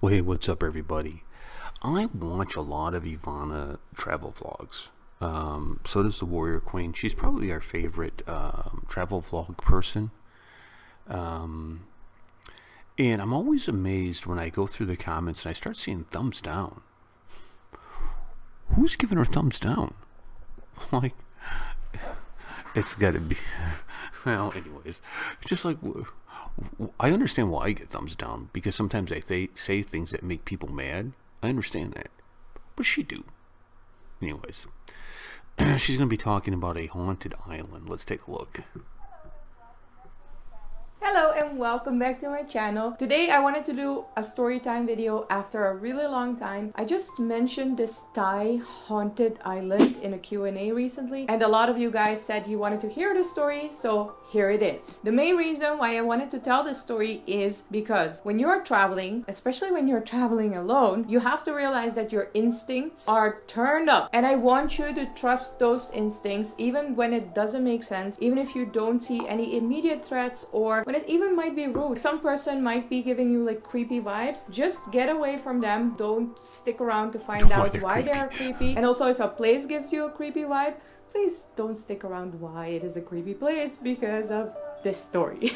Well, hey, what's up, everybody? I watch a lot of Ivana travel vlogs. So does the Warrior Queen. She's probably our favorite travel vlog person. And I'm always amazed when I go through the comments and I start seeing thumbs down. Who's giving her thumbs down? Like, it's got to be. Well, anyways, it's just like, I understand why I get thumbs down, because sometimes I say things that make people mad. I understand that. But she do. Anyways, she's going to be talking about a haunted island. Let's take a look. Hello and welcome back to my channel. Today I wanted to do a story time video after a really long time. I just mentioned this Thai haunted island in a Q&A recently, and a lot of you guys said you wanted to hear the story, so here it is. The main reason why I wanted to tell this story is because when you're traveling, especially when you're traveling alone, you have to realize that your instincts are turned up, and I want you to trust those instincts even when it doesn't make sense, even if you don't see any immediate threats, or when it even might be rude. Some person might be giving you like creepy vibes. Just get away from them. Don't stick around to find out why they're creepy. And also, if a place gives you a creepy vibe, please don't stick around why it is a creepy place, because of this story.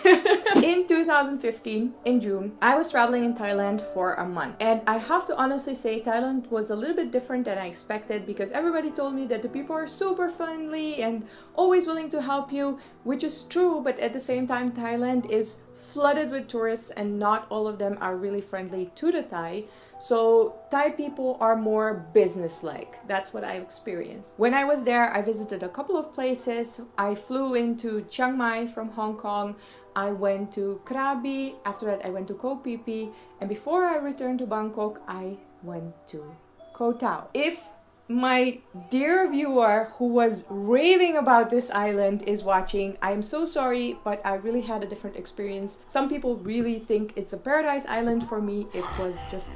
In 2015, in June, I was traveling in Thailand for a month. And I have to honestly say Thailand was a little bit different than I expected, because everybody told me that the people are super friendly and always willing to help you, which is true, but at the same time, Thailand is flooded with tourists and not all of them are really friendly to the Thai. So Thai people are more business-like. That's what I've experienced. When I was there, I visited a couple of places. I flew into Chiang Mai from Hong Kong. I went to Krabi. After that, I went to Koh Phi Phi. And before I returned to Bangkok, I went to Koh Tao. If my dear viewer who was raving about this island is watching, I'm so sorry, but I really had a different experience. Some people really think it's a paradise island. For me, it was just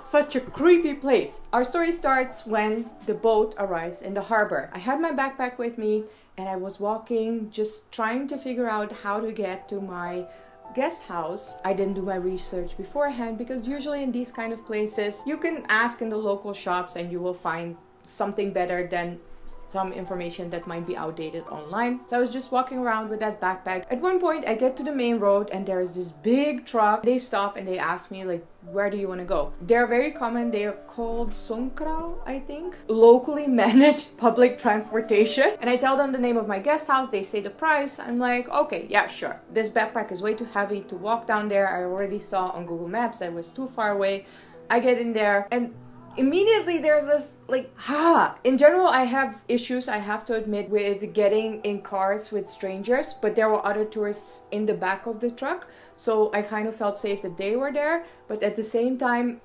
such a creepy place. Our story starts when the boat arrives in the harbor. I had my backpack with me and I was walking, just trying to figure out how to get to my guest house. I didn't do my research beforehand, because usually in these kind of places you can ask in the local shops and you will find something better than some information that might be outdated online. So I was just walking around with that backpack. At one point I get to the main road and there's this big truck. They stop and they ask me like, where do you want to go? They're very common. They are called Songkrao, I think. Locally managed public transportation. And I tell them the name of my guest house. They say the price. I'm like, okay, yeah, sure. This backpack is way too heavy to walk down there. I already saw on Google Maps that it was too far away. I get in there and immediately there's this like, in general, I have issues, I have to admit, with getting in cars with strangers, but there were other tourists in the back of the truck, so I kind of felt safe that they were there. But at the same time,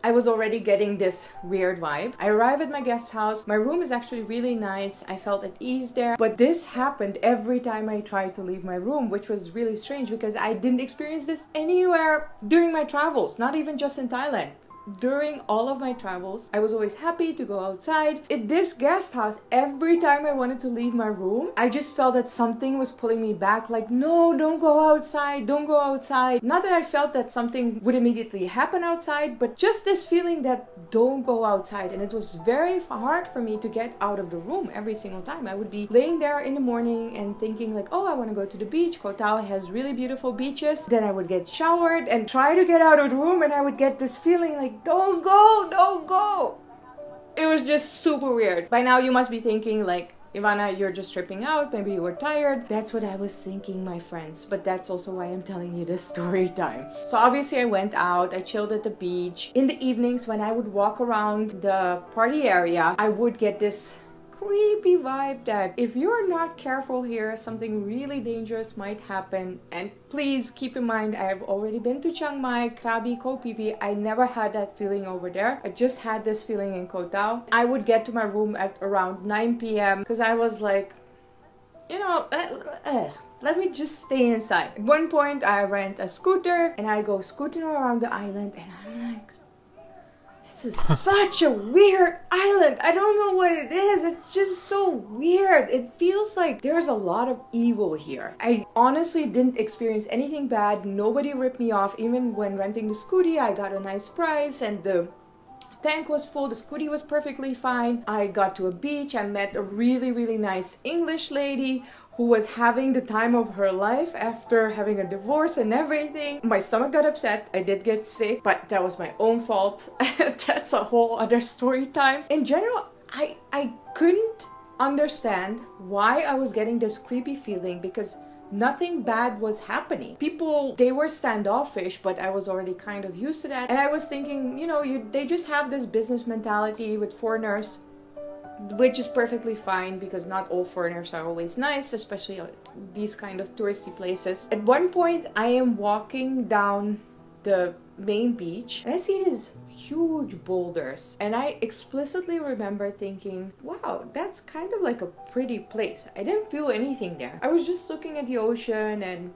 I was already getting this weird vibe. I arrive at my guest house. My room is actually really nice. I felt at ease there. But this happened every time I tried to leave my room, which was really strange because I didn't experience this anywhere during my travels, not even just in Thailand. During all of my travels, I was always happy to go outside. At this guest house, every time I wanted to leave my room, I just felt that something was pulling me back, like, no, don't go outside, don't go outside. Not that I felt that something would immediately happen outside, but just this feeling that don't go outside. And it was very hard for me to get out of the room every single time. I would be laying there in the morning and thinking like, oh, I want to go to the beach. Koh Tao has really beautiful beaches. Then I would get showered and try to get out of the room, and I would get this feeling like, don't go, don't go. It was just super weird. By now you must be thinking like, Ivana, you're just tripping out, maybe you were tired. That's what I was thinking, my friends, but that's also why I'm telling you this story time. So obviously I went out, I chilled at the beach. In the evenings when I would walk around the party area, I would get this creepy vibe that if you're not careful here, something really dangerous might happen. And please keep in mind, I have already been to Chiang Mai, Krabi, Koh Phi Phi. I never had that feeling over there. I just had this feeling in Koh Tao. I would get to my room at around 9 p.m. because I was like, you know, let me just stay inside. At one point I rent a scooter and I go scooting around the island and I'm like, this is such a weird island. I don't know what it is. It's just so weird. It feels like there's a lot of evil here. I honestly didn't experience anything bad. Nobody ripped me off. Even when renting the scooty, I got a nice price and the tank was full. The scooty was perfectly fine. I got to a beach. I met a really nice English lady who was having the time of her life after having a divorce and everything. My stomach got upset. I did get sick, but that was my own fault. That's a whole other story time. In general, I couldn't understand why I was getting this creepy feeling, because nothing bad was happening. People, they were standoffish, but I was already kind of used to that. And I was thinking, you know, they just have this business mentality with foreigners, which is perfectly fine because not all foreigners are always nice, especially these kind of touristy places. At one point, I am walking down the main beach and I see these huge boulders, and I explicitly remember thinking, wow, that's kind of like a pretty place. I didn't feel anything there. I was just looking at the ocean and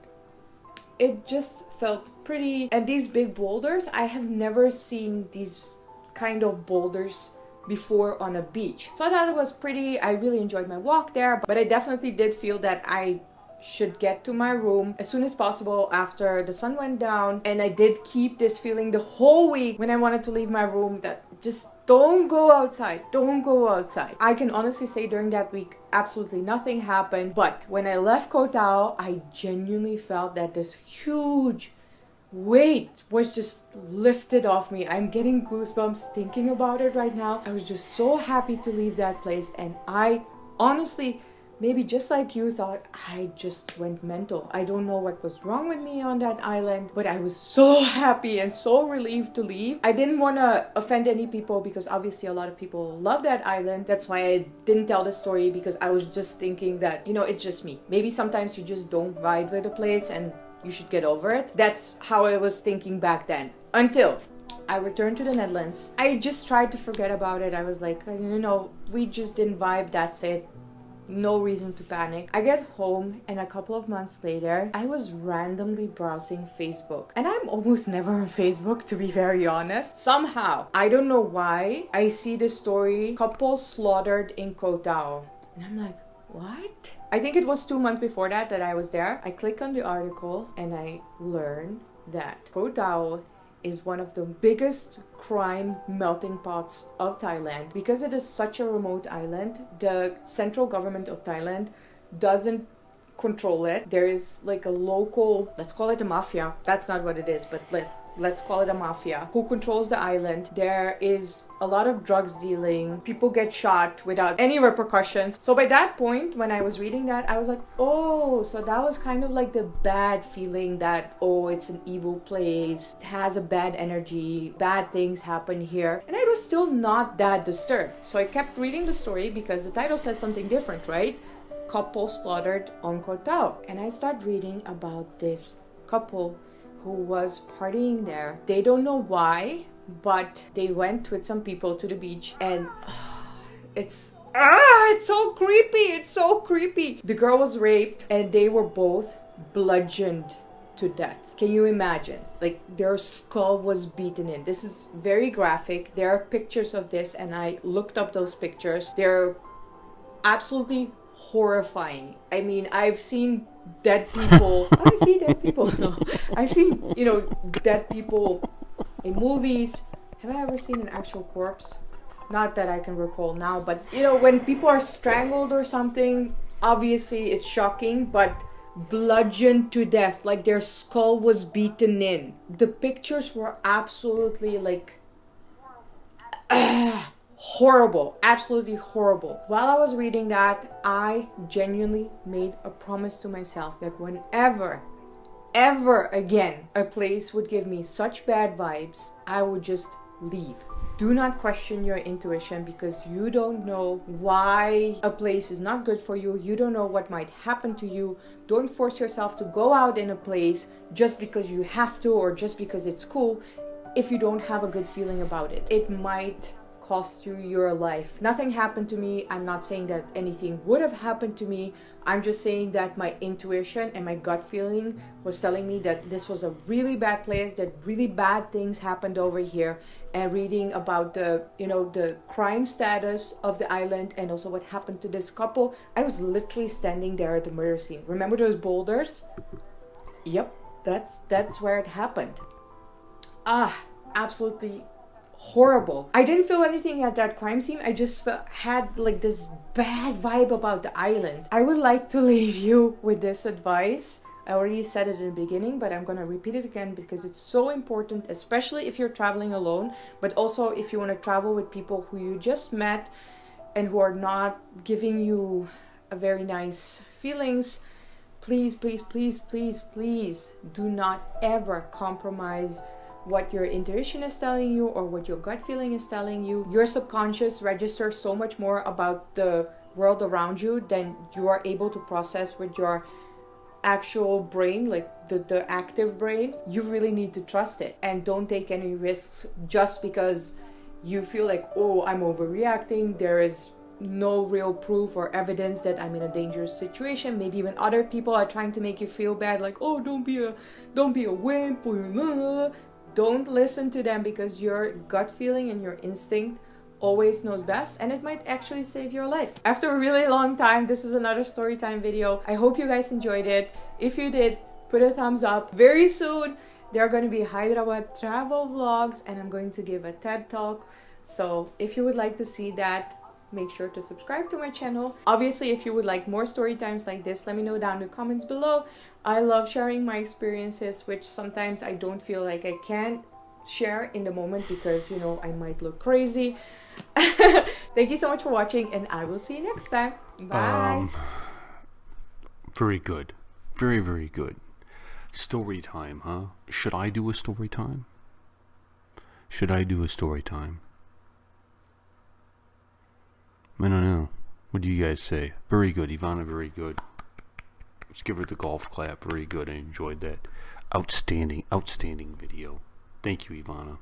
it just felt pretty. And these big boulders, I have never seen these kind of boulders before on a beach. So I thought it was pretty. I really enjoyed my walk there, but I definitely did feel that I should get to my room as soon as possible after the sun went down. And I did keep this feeling the whole week when I wanted to leave my room, that just don't go outside, don't go outside. I can honestly say during that week absolutely nothing happened, but when I left Koh Tao, I genuinely felt that this huge weight was just lifted off me. I'm getting goosebumps thinking about it right now. I was just so happy to leave that place, and I honestly, maybe just like you, thought I just went mental. I don't know what was wrong with me on that island, but I was so happy and so relieved to leave. I didn't want to offend any people because obviously a lot of people love that island. That's why I didn't tell the story, because I was just thinking that, you know, it's just me. Maybe sometimes you just don't vibe with a place and you should get over it. That's how I was thinking back then. Until I returned to the Netherlands. I just tried to forget about it. I was like, you know, we just didn't vibe, that's it. No reason to panic. I get home and a couple of months later, I was randomly browsing Facebook. And I'm almost never on Facebook, to be very honest. Somehow, I don't know why, I see the story, couple slaughtered in Koh Tao. And I'm like, what? I think it was 2 months before that I was there. I click on the article and I learn that Koh Tao is one of the biggest crime melting pots of Thailand. Because it is such a remote island, the central government of Thailand doesn't control it. There is like a local, let's call it a mafia. That's not what it is, but let's call it a mafia who controls the island. There is a lot of drugs dealing. People get shot without any repercussions. So by that point, when I was reading that, I was like, oh, so that was kind of like the bad feeling that, oh, it's an evil place, it has a bad energy, bad things happen here. And I was still not that disturbed. So I kept reading the story because the title said something different, right? Couple slaughtered on Koh Tao. And I start reading about this couple who was partying there. They don't know why, but they went with some people to the beach, and it's so creepy. It's so creepy. The girl was raped and they were both bludgeoned to death. Can you imagine? Like, their skull was beaten in. This is very graphic. There are pictures of this and I looked up those pictures. They're absolutely horrifying. I mean, I've seen dead people. I see dead people. No, I've seen, you know, dead people in movies. Have I ever seen an actual corpse? Not that I can recall now, but you know, when people are strangled or something, obviously it's shocking, but bludgeoned to death, like their skull was beaten in. The pictures were absolutely like horrible, absolutely horrible. While I was reading that, I genuinely made a promise to myself that whenever, ever again, a place would give me such bad vibes, I would just leave. Do not question your intuition, because you don't know why a place is not good for you. You don't know what might happen to you. Don't force yourself to go out in a place just because you have to or just because it's cool if you don't have a good feeling about it. It might cost you your life. Nothing happened to me. I'm not saying that anything would have happened to me. I'm just saying that my intuition and my gut feeling was telling me that this was a really bad place, that really bad things happened over here. And reading about the, you know, the crime status of the island and also what happened to this couple, I was literally standing there at the murder scene. Remember those boulders? Yep, that's where it happened. Absolutely horrible. I didn't feel anything at that crime scene. I just had like this bad vibe about the island. I would like to leave you with this advice. I already said it in the beginning, but I'm gonna repeat it again because it's so important, especially if you're traveling alone, but also if you want to travel with people who you just met and who are not giving you a very nice feelings. Please, please, please, please, please do not ever compromise what your intuition is telling you or what your gut feeling is telling you. Your subconscious registers so much more about the world around you than you are able to process with your actual brain, like the active brain. You really need to trust it and don't take any risks just because you feel like, oh, I'm overreacting. There is no real proof or evidence that I'm in a dangerous situation. Maybe even other people are trying to make you feel bad, like, oh, don't be a wimp. Don't listen to them because your gut feeling and your instinct always knows best, and it might actually save your life. After a really long time, this is another story time video. I hope you guys enjoyed it. If you did, put a thumbs up. Very soon there are going to be Hyderabad travel vlogs and I'm going to give a TED talk. So if you would like to see that, make sure to subscribe to my channel. Obviously, if you would like more story times like this, let me know down in the comments below. I love sharing my experiences, which sometimes I don't feel like I can share in the moment because, you know, I might look crazy. Thank you so much for watching and I will see you next time. Bye. Very good. Very, very good. Story time, huh? Should I do a story time? Should I do a story time? I don't know. What do you guys say? Very good, Ivana, very good. Let's give her the golf clap. Very good. I enjoyed that. Outstanding, outstanding video. Thank you, Ivana.